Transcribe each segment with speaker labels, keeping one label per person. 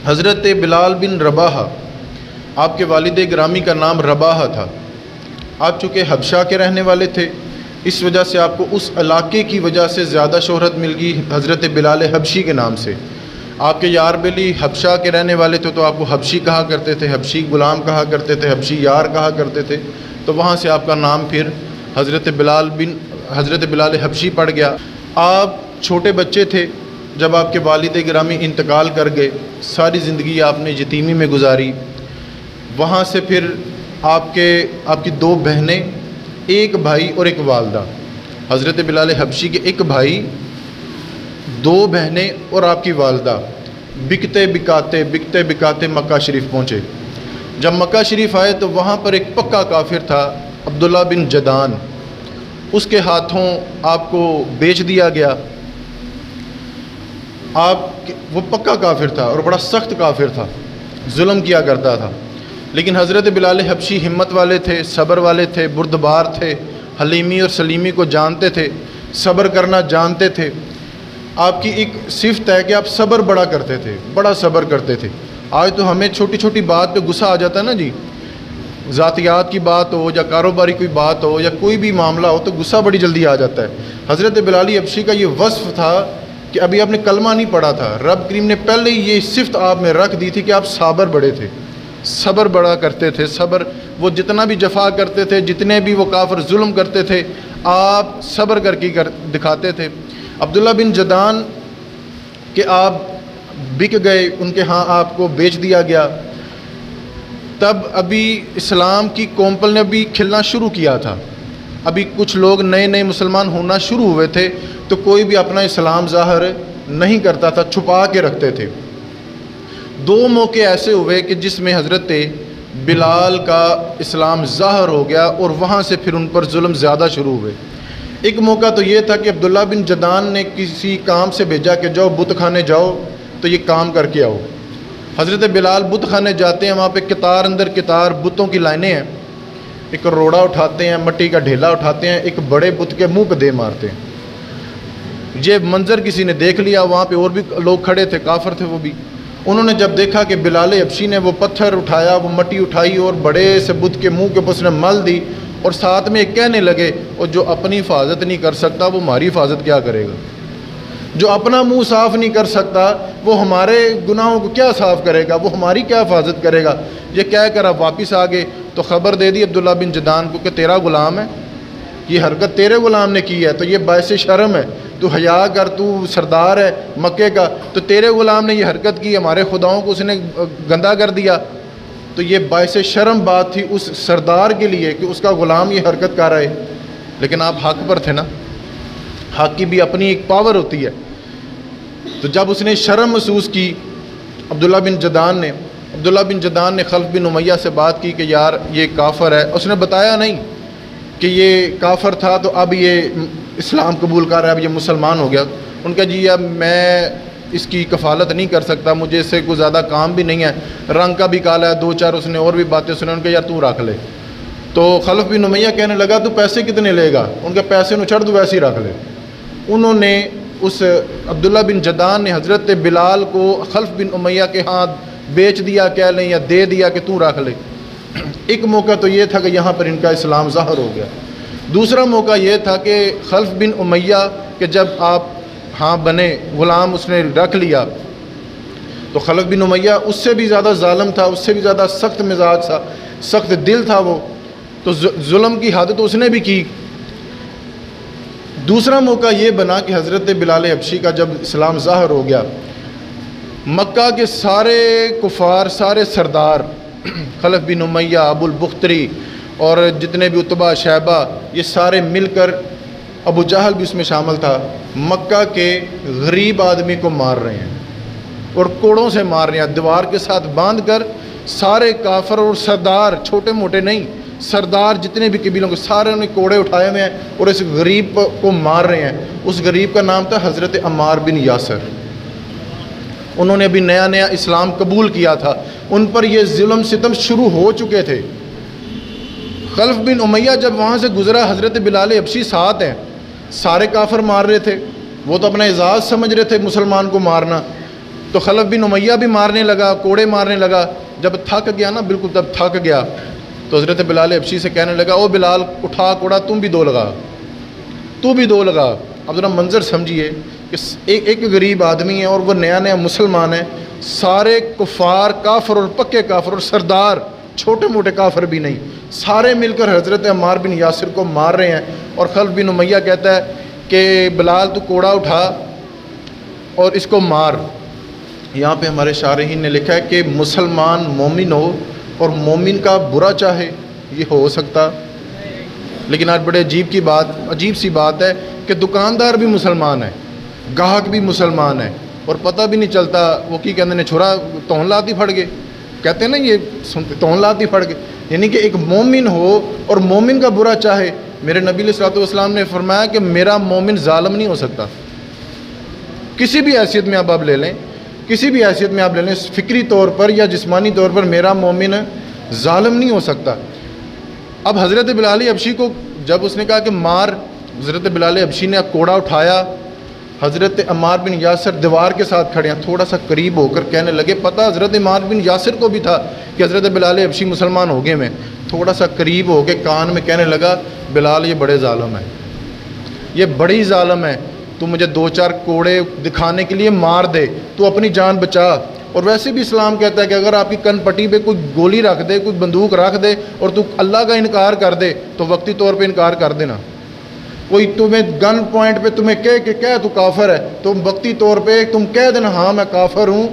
Speaker 1: حضرت بلال بن رباح، آپ کے والد گرامی کا نام رباح تھا۔ آپ چونکہ حبشہ کے رہنے والے تھے، اس وجہ سے آپ کو اس علاقے کی وجہ سے زیادہ شہرت مل گئی حضرت بلال حبشی کے نام سے۔ آپ کے یار بیلی حبشہ کے رہنے والے تھے تو آپ کو حبشی کہا کرتے تھے، حبشی غلام کہا کرتے تھے، حبشی یار کہا کرتے تھے، تو وہاں سے آپ کا نام پھر حضرت بلال حبشی پڑ گیا۔ آپ چھوٹے بچے تھے جب آپ کے والد گرامی انتقال کر گئے، ساری زندگی آپ نے یتیمی میں گزاری۔ وہاں سے پھر آپ کی 2 بہنیں، ایک بھائی اور ایک والدہ۔ حضرت بلال حبشی کے ایک بھائی، 2 بہنیں اور آپ کی والدہ بکتے بکاتے مکہ شریف پہنچے۔ جب مکہ شریف آئے تو وہاں پر ایک پکا کافر تھا، عبداللہ بن جدان، اس کے ہاتھوں آپ کو بیچ دیا گیا۔ وہ پکا کافر تھا اور بڑا سخت کافر تھا، ظلم کیا کرتا تھا، لیکن حضرت بلال حبشی ہمت والے تھے، صبر والے تھے، بردبار تھے، حلیمی اور سلیمی کو جانتے تھے، صبر کرنا جانتے تھے۔ آپ کی ایک صفت ہے کہ آپ صبر بڑا کرتے تھے، بڑا صبر کرتے تھے۔ آج تو ہمیں چھوٹی چھوٹی بات پہ غصہ آ جاتا ہے نا جی، ذاتیات کی بات ہو یا کاروباری کوئی بات ہو یا کوئی بھی معاملہ ہو تو غصہ بڑی جلدی آ جاتا ہے۔ حضرت بلال حبشی کا یہ وصف تھا کہ ابھی آپ نے کلمہ نہیں پڑھا تھا، رب کریم نے پہلے ہی یہ صفت آپ میں رکھ دی تھی کہ آپ صابر بڑے تھے، صبر بڑا کرتے تھے۔ صبر، وہ جتنا بھی جفا کرتے تھے، جتنے بھی وہ کافر ظلم کرتے تھے، آپ صبر کر کے دکھاتے تھے۔ عبداللہ بن جدان کہ آپ بک گئے، ان کے ہاں آپ کو بیچ دیا گیا، تب ابھی اسلام کی کومپل نے ابھی کھلنا شروع کیا تھا، ابھی کچھ لوگ نئے مسلمان ہونا شروع ہوئے تھے، تو کوئی بھی اپنا اسلام ظاہر نہیں کرتا تھا، چھپا کے رکھتے تھے۔ 2 موقع ایسے ہوئے کہ جس میں حضرت بلال کا اسلام ظاہر ہو گیا اور وہاں سے پھر ان پر ظلم زیادہ شروع ہوئے۔ ایک موقع تو یہ تھا کہ عبداللہ بن جدان نے کسی کام سے بھیجا کہ جاؤ بت خانے جاؤ تو یہ کام کر کے آؤ۔ حضرت بلال بت خانے جاتے ہیں، وہاں پہ قطار اندر قطار بتوں کی لائنیں ہیں، ایک روڑا اٹھاتے ہیں، مٹی کا ڈھیلا اٹھاتے ہیں، ایک بڑے بت کے منہ پہ دے مارتے ہیں۔ یہ منظر کسی نے دیکھ لیا، وہاں پہ اور بھی لوگ کھڑے تھے، کافر تھے وہ بھی۔ انہوں نے جب دیکھا کہ بلال حبشی نے وہ پتھر اٹھایا، وہ مٹی اٹھائی اور بڑے سے بت کے منہ کے اوپر اس نے مل دی، اور ساتھ میں کہنے لگے، اور جو اپنی حفاظت نہیں کر سکتا وہ ہماری حفاظت کیا کرے گا؟ جو اپنا منہ صاف نہیں کر سکتا وہ ہمارے گناہوں کو کیا صاف کرے گا؟ وہ ہماری کیا حفاظت کرے گا؟ یہ کہہ کر اب واپس آ گئے تو خبر دے دی عبداللہ بن جدان کو کہ تیرا غلام ہے، یہ حرکت تیرے غلام نے کی ہے، تو یہ باعث شرم ہے، تو حیا کر، تو سردار ہے مکے کا، تو تیرے غلام نے یہ حرکت کی، ہمارے خداؤں کو اس نے گندہ کر دیا۔ تو یہ باعث شرم بات تھی اس سردار کے لیے کہ اس کا غلام یہ حرکت کر رہا ہے، لیکن آپ حق پر تھے نا، حق کی بھی اپنی ایک پاور ہوتی ہے۔ تو جب اس نے شرم محسوس کی عبداللہ بن جدان نے خلف بن امیہ سے بات کی کہ یار یہ کافر ہے، اس نے بتایا نہیں کہ یہ کافر تھا تو اب یہ اسلام قبول کر رہا ہے، اب یہ مسلمان ہو گیا۔ ان کا جی اب میں اس کی کفالت نہیں کر سکتا، مجھے اس سے کوئی زیادہ کام بھی نہیں ہے، رنگ کا بھی کالا ہے، 2-4 اس نے اور بھی باتیں سنیں، ان کے یار تو رکھ لے۔ تو خلف بن امیہ کہنے لگا تو پیسے کتنے لے گا؟ ان کے پیسے نو چھڑ دو، ویسے ہی رکھ لے۔ انہوں نے اس عبداللہ بن جدان نے حضرت بلال کو خلف بن امیہ کے ہاتھ بیچ دیا کہہ لیں یا دے دیا کہ تو رکھ لے۔ ایک موقع تو یہ تھا کہ یہاں پر ان کا اسلام ظاہر ہو گیا۔ دوسرا موقع یہ تھا کہ خلف بن امیہ کہ جب آپ ہاں بنے، غلام اس نے رکھ لیا، تو خلف بن امیہ اس سے بھی زیادہ ظالم تھا، اس سے بھی زیادہ سخت مزاج تھا، سخت دل تھا وہ، تو ظلم کی حد تو اس نے بھی کی۔ دوسرا موقع یہ بنا کہ حضرت بلال حبشی کا جب اسلام ظاہر ہو گیا، مکہ کے سارے کفار، سارے سردار، خلف بن امیہ، ابو البختری اور جتنے بھی عتبہ، شیبہ، یہ سارے مل کر، ابو جہل بھی اس میں شامل تھا، مکہ کے غریب آدمی کو مار رہے ہیں اور کوڑوں سے مار رہے ہیں، دیوار کے ساتھ باندھ کر سارے کافر اور سردار، چھوٹے موٹے نہیں، سردار جتنے بھی قبیلوں کے سارے نے کوڑے اٹھائے ہوئے ہیں اور اس غریب کو مار رہے ہیں۔ اس غریب کا نام تھا حضرت عمار بن یاسر۔ انہوں نے ابھی نیا اسلام قبول کیا تھا، ان پر یہ ظلم ستم شروع ہو چکے تھے۔ خلف بن امیہ جب وہاں سے گزرا، حضرت بلال حبشی ساتھ ہیں، سارے کافر مار رہے تھے، وہ تو اپنا اعزاز سمجھ رہے تھے مسلمان کو مارنا، تو خلف بن امیہ بھی مارنے لگا، کوڑے مارنے لگا. جب تھک گیا نا، بالکل تب تھک گیا تو حضرت بلال حبشی سے کہنے لگا او بلال اٹھا کوڑا، تم بھی 2 لگا، تو بھی 2 لگا. اب ذرا منظر سمجھیے کہ ایک غریب آدمی ہے اور وہ نیا نیا مسلمان ہے، سارے کفار، کافر اور پکے کافر اور سردار، چھوٹے موٹے کافر بھی نہیں، سارے مل کر حضرت عمار بن یاسر کو مار رہے ہیں. اور خلف بن امیہ کہتا ہے کہ بلال تو کوڑا اٹھا اور اس کو مار. یہاں پہ ہمارے شارحین نے لکھا ہے کہ مسلمان مومن ہو اور مومن کا برا چاہے، یہ ہو سکتا. لیکن آج بڑے عجیب سی بات ہے کہ دکاندار بھی مسلمان ہے، گاہک بھی مسلمان ہے اور پتہ بھی نہیں چلتا. وہ کی کہتے ہیں چھوڑا تون لاتی پھڑ گئے، کہتے ہیں نا یہ سنتے تون لاتی پھڑ گئے. یعنی کہ ایک مومن ہو اور مومن کا برا چاہے. میرے نبی علیہ الصلوۃ والسلام نے فرمایا کہ میرا مومن ظالم نہیں ہو سکتا. کسی بھی حیثیت میں آپ لے لیں، کسی بھی حیثیت میں آپ لے لیں، فکری طور پر یا جسمانی طور پر میرا مومن ظالم نہیں ہو سکتا. اب حضرت بلال حبشی کو جب اس نے کہا کہ مار، حضرت بلال حبشی نے کوڑا اٹھایا. حضرت عمار بن یاسر دیوار کے ساتھ کھڑے ہیں، تھوڑا سا قریب ہو کر کہنے لگے، پتہ حضرت عمار بن یاسر کو بھی تھا کہ حضرت بلال حبشی مسلمان ہو گئے. میں تھوڑا سا قریب ہو کے کان میں کہنے لگا بلال یہ بڑے ظالم ہیں، یہ بڑی ظالم ہے، تو مجھے 2-4 کوڑے دکھانے کے لیے مار دے، تو اپنی جان بچا. اور ویسے بھی اسلام کہتا ہے کہ اگر آپ کی کن پٹی پہ کوئی گولی رکھ دے، کوئی بندوق رکھ دے اور تو اللہ کا انکار کر دے تو وقتی طور پہ انکار کر دینا. کوئی تمہیں گن پوائنٹ پہ تمہیں کہہ تو کافر ہے، تو وقتی طور پہ تم کہہ دینا ہاں میں کافر ہوں،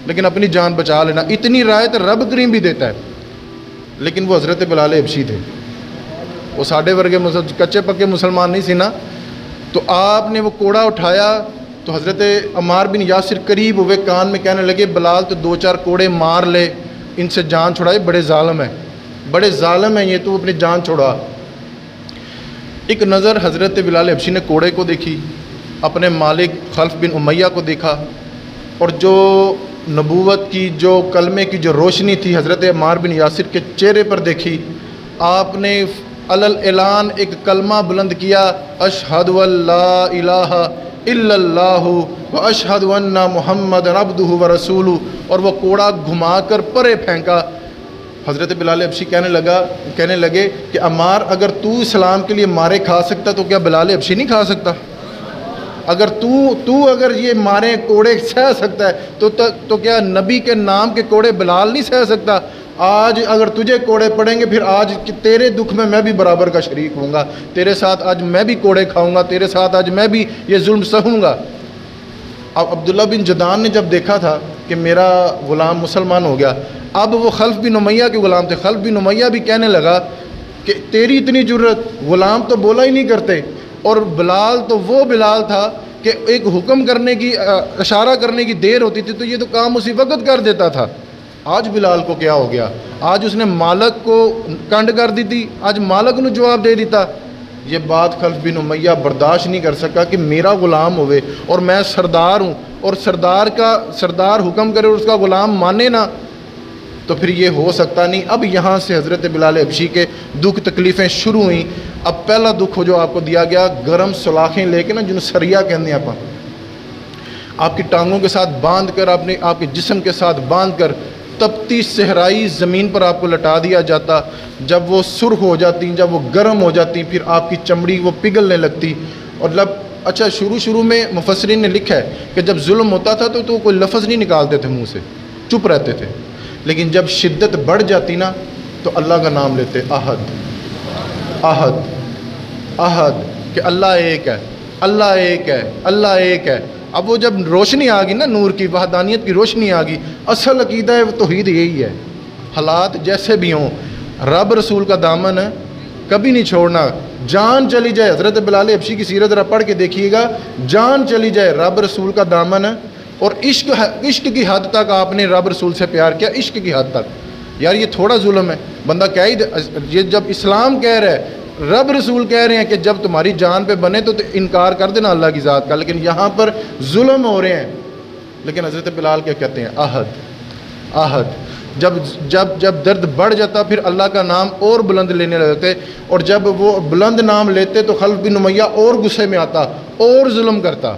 Speaker 1: لیکن اپنی جان بچا لینا. اتنی رعایت رب کریم بھی دیتا ہے. لیکن وہ حضرت بلال حبشی تھے، وہ ساڈے ورگے کچے پکے مسلمان نہیں سی نا. تو آپ نے وہ کوڑا اٹھایا تو حضرت عمار بن یاسر قریب ہوئے، کان میں کہنے لگے بلال تو 2-4 کوڑے مار لے، ان سے جان چھڑائے، بڑے ظالم ہیں، بڑے ظالم ہیں یہ، تو اپنی جان چھڑا. ایک نظر حضرت بلال حبشی نے کوڑے کو دیکھی، اپنے مالک خلف بن امیہ کو دیکھا، اور جو نبوت کی، جو کلمے کی جو روشنی تھی حضرت عمار بن یاسر کے چہرے پر دیکھی. آپ نے علل اعلان ایک کلمہ بلند کیا، اشہد ان لا الہ الا اللہ و اشہد ان محمد عبدہ و رسولہ، اور وہ کوڑا گھما کر پرے پھینکا. حضرت بلال حبشی کہنے لگے کہ عمار اگر تو اسلام کے لیے مارے کھا سکتا تو کیا بلال حبشی نہیں کھا سکتا؟ اگر اگر یہ مارے کوڑے سہ سکتا ہے تو کیا نبی کے نام کے کوڑے بلال نہیں سہ سکتا؟ آج اگر تجھے کوڑے پڑیں گے، پھر آج تیرے دکھ میں بھی برابر کا شریک ہوں گا، تیرے ساتھ آج میں بھی کوڑے کھاؤں گا، تیرے ساتھ آج میں بھی یہ ظلم سہوں گا. اب عبداللہ بن جدعان نے جب دیکھا تھا کہ میرا غلام مسلمان ہو گیا، اب وہ خلف بن امیہ کے غلام تھے، خلف بن امیہ بھی کہنے لگا کہ تیری اتنی جرت، غلام تو بولا ہی نہیں کرتے. اور بلال تو وہ بلال تھا کہ ایک حکم کرنے کی، اشارہ کرنے کی دیر ہوتی تھی تو یہ تو کام اسی وقت کر دیتا تھا. آج بلال کو کیا ہو گیا؟ آج اس نے مالک کو کنڈ کر دی تھی، آج مالک نے جواب دے دیتا. یہ بات خلف بن امیہ برداشت نہیں کر سکا کہ میرا غلام ہوئے اور میں سردار ہوں، اور سردار حکم کرے اور اس کا غلام مانے نا، تو پھر یہ ہو سکتا نہیں. اب یہاں سے حضرت بلال حبشی کے دکھ تکلیفیں شروع ہوئیں. اب پہلا دکھ جو آپ کو دیا گیا، گرم سلاخیں لے کے نا، جنہوں سریا کہتے ہیں آپ کی ٹانگوں کے ساتھ باندھ کر، آپ کے جسم کے ساتھ باندھ کر تپتی صحرائی زمین پر آپ کو لٹا دیا جاتا. جب وہ سرخ ہو جاتی، جب وہ گرم ہو جاتی، پھر آپ کی چمڑی وہ پگھلنے لگتی. اور اچھا شروع میں مفسرین نے لکھا ہے کہ جب ظلم ہوتا تھا تو کوئی لفظ نہیں نکالتے تھے منہ سے، چپ رہتے تھے. لیکن جب شدت بڑھ جاتی نا تو اللہ کا نام لیتے، احد احد احد، کہ اللہ ایک ہے، اللہ ایک ہے، اللہ ایک ہے. اب وہ جب روشنی آ گئی نا، نور کی، وحدانیت کی روشنی آ گئی، اصل عقیدہ ہے وہ توحید یہی ہے. حالات جیسے بھی ہوں، رب رسول کا دامن کبھی نہیں چھوڑنا. جان چلی جائے، حضرت بلال حبشی کی سیرت ذرا پڑھ کے دیکھیے گا، جان چلی جائے، رب رسول کا دامن. اور عشق کی حد تک آپ نے رب رسول سے پیار کیا، عشق کی حد تک. یار یہ تھوڑا ظلم ہے، بندہ کیا ہی یہ جب اسلام کہہ رہا ہے، رب رسول کہہ رہے ہیں کہ جب تمہاری جان پہ بنے تو انکار کر دینا اللہ کی ذات کا. لیکن یہاں پر ظلم ہو رہے ہیں. لیکن حضرت بلال کیا کہتے ہیں؟ احد احد. جب درد بڑھ جاتا پھر اللہ کا نام اور بلند لینے لگتے، اور جب وہ بلند نام لیتے تو خلف بن امیہ اور غصے میں آتا اور ظلم کرتا.